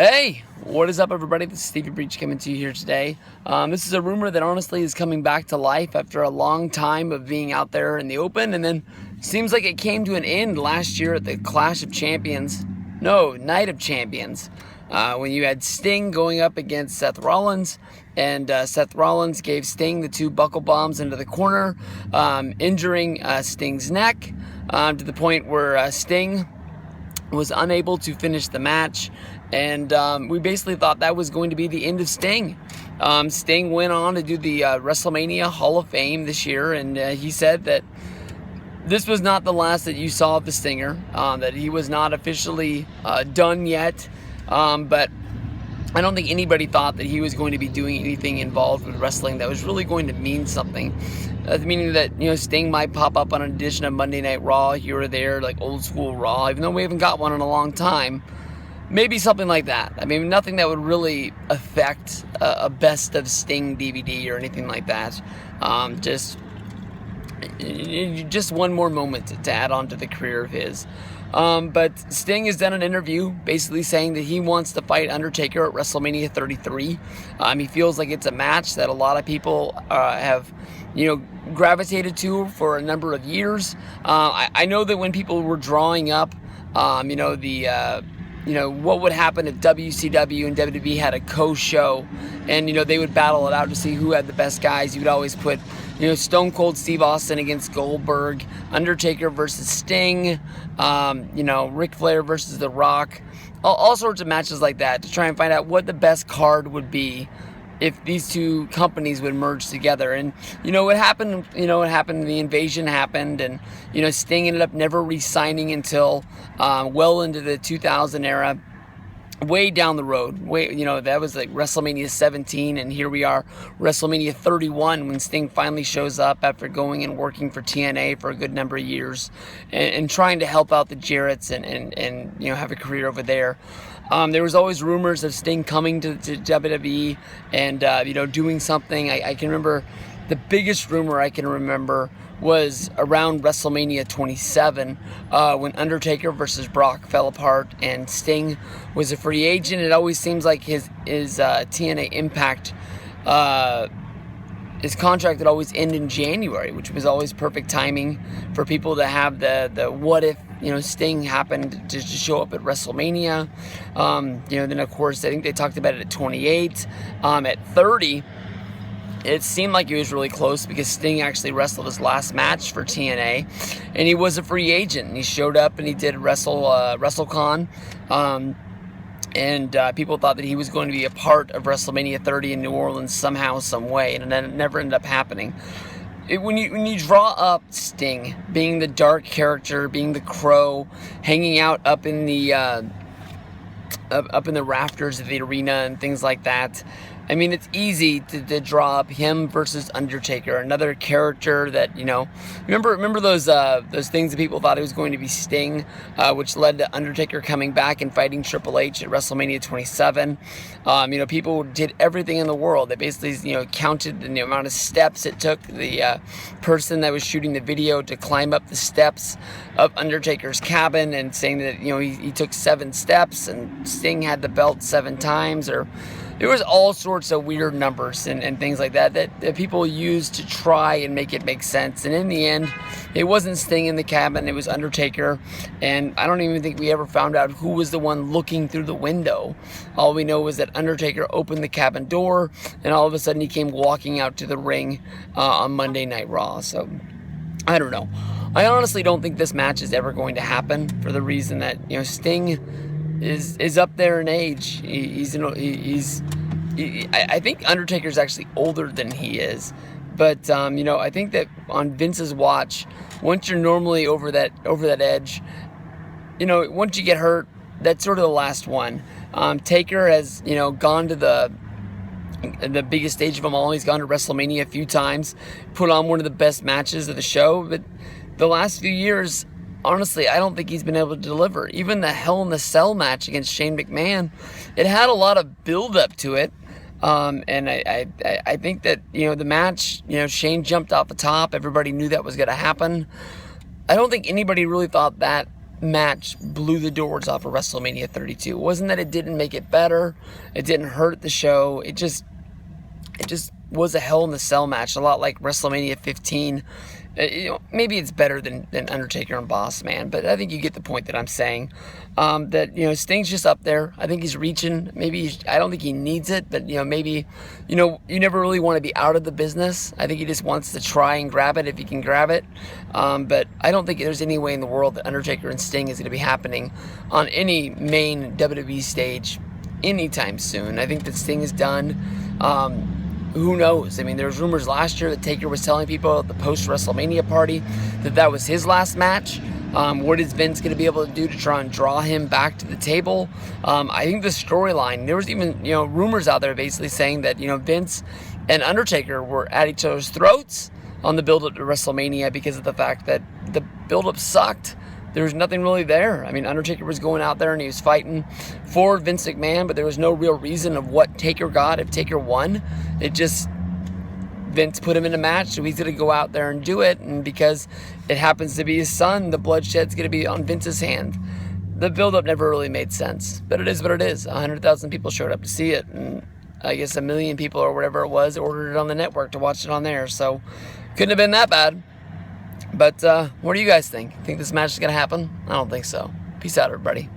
Hey, what is up, everybody? This is Stevie Breach coming to you here today. This is a rumor that honestly is coming back to life after a long time of being out there in the open, and then seems like it came to an end last year at the Night of Champions, when you had Sting going up against Seth Rollins, and Seth Rollins gave Sting the two buckle bombs into the corner, injuring Sting's neck to the point where Sting was unable to finish the match, and we basically thought that was going to be the end of Sting. Sting went on to do the WrestleMania Hall of Fame this year, and he said that this was not the last that you saw of the Stinger, that he was not officially done yet, but I don't think anybody thought that he was going to be doing anything involved with wrestling that was really going to mean something. Meaning that, Sting might pop up on an edition of Monday Night Raw here or there, like old school Raw, even though we haven't got one in a long time. Maybe something like that. I mean, nothing that would really affect a best of Sting DVD or anything like that. Just one more moment to add on to the career of his. But Sting has done an interview basically saying that he wants to fight Undertaker at WrestleMania 33. He feels like it's a match that a lot of people have, gravitated to for a number of years. I know that when people were drawing up, what would happen if WCW and WWE had a co-show, and they would battle it out to see who had the best guys. You would always put Stone Cold Steve Austin against Goldberg, Undertaker versus Sting, Ric Flair versus The Rock, all sorts of matches like that to try and find out what the best card would be if these two companies would merge together. And what happened, the invasion happened, and Sting ended up never re-signing until well into the 2000 era, way down the road. That was like WrestleMania 17, and here we are, WrestleMania 31, when Sting finally shows up after going and working for TNA for a good number of years and trying to help out the Jarretts and have a career over there. There was always rumors of Sting coming to WWE and doing something. I can remember the biggest rumor I can remember was around WrestleMania 27, when Undertaker versus Brock fell apart and Sting was a free agent. It always seems like his TNA Impact, his contract would always end in January, which was always perfect timing for people to have the what if Sting happened to show up at WrestleMania. Then of course I think they talked about it at 28. At 30, it seemed like he was really close because Sting actually wrestled his last match for TNA, and he was a free agent. And he showed up and he did WrestleCon, and people thought that he was going to be a part of WrestleMania 30 in New Orleans somehow, some way, and then it never ended up happening. When you draw up Sting being the dark character, being the Crow, hanging out up in the rafters of the arena and things like that, I mean, it's easy to draw up him versus Undertaker, another character that, remember those things that people thought it was going to be Sting, which led to Undertaker coming back and fighting Triple H at WrestleMania 27. People did everything in the world. They basically, counted the amount of steps it took the person that was shooting the video to climb up the steps of Undertaker's cabin, and saying that, he took 7 steps and Sting had the belt 7 times, or there was all sorts of weird numbers and things like that people used to try and make it make sense. And in the end, it wasn't Sting in the cabin, it was Undertaker. And I don't even think we ever found out who was the one looking through the window. All we know was that Undertaker opened the cabin door, and all of a sudden he came walking out to the ring on Monday Night Raw. So, I don't know. I honestly don't think this match is ever going to happen, for the reason that, Sting is up there in age. I think Undertaker's actually older than he is, but I think that on Vince's watch, once you're normally over that edge, once you get hurt, that's sort of the last one. Taker has gone to the biggest stage of them all. He's gone to WrestleMania a few times, put on one of the best matches of the show, but the last few years, honestly, I don't think he's been able to deliver. Even the Hell in the Cell match against Shane McMahon, it had a lot of build-up to it. And I think that, the match, Shane jumped off the top. Everybody knew that was going to happen. I don't think anybody really thought that match blew the doors off of WrestleMania 32. It wasn't that it didn't make it better. It didn't hurt the show. It just was a Hell in the Cell match, a lot like WrestleMania 15. Maybe it's better than Undertaker and Boss Man, but I think you get the point that I'm saying. That Sting's just up there. I think he's reaching. I don't think he needs it, but maybe you never really want to be out of the business. I think he just wants to try and grab it if he can grab it. But I don't think there's any way in the world that Undertaker and Sting is going to be happening on any main WWE stage anytime soon. I think that Sting is done. Who knows? I mean, there was rumors last year that Taker was telling people at the post-WrestleMania party that was his last match. What is Vince going to be able to do to try and draw him back to the table? I think the storyline, there was even, rumors out there basically saying that, Vince and Undertaker were at each other's throats on the build-up to WrestleMania because of the fact that the build-up sucked. There was nothing really there. I mean, Undertaker was going out there and he was fighting for Vince McMahon, but there was no real reason of what Taker got if Taker won. It just, Vince put him in a match, so he's going to go out there and do it. And because it happens to be his son, the bloodshed's going to be on Vince's hand. The build-up never really made sense, but it is what it is. 100,000 people showed up to see it, and I guess 1 million people or whatever it was ordered it on the network to watch it on there. So couldn't have been that bad. But what do you guys think? Think this match is going to happen? I don't think so. Peace out, everybody.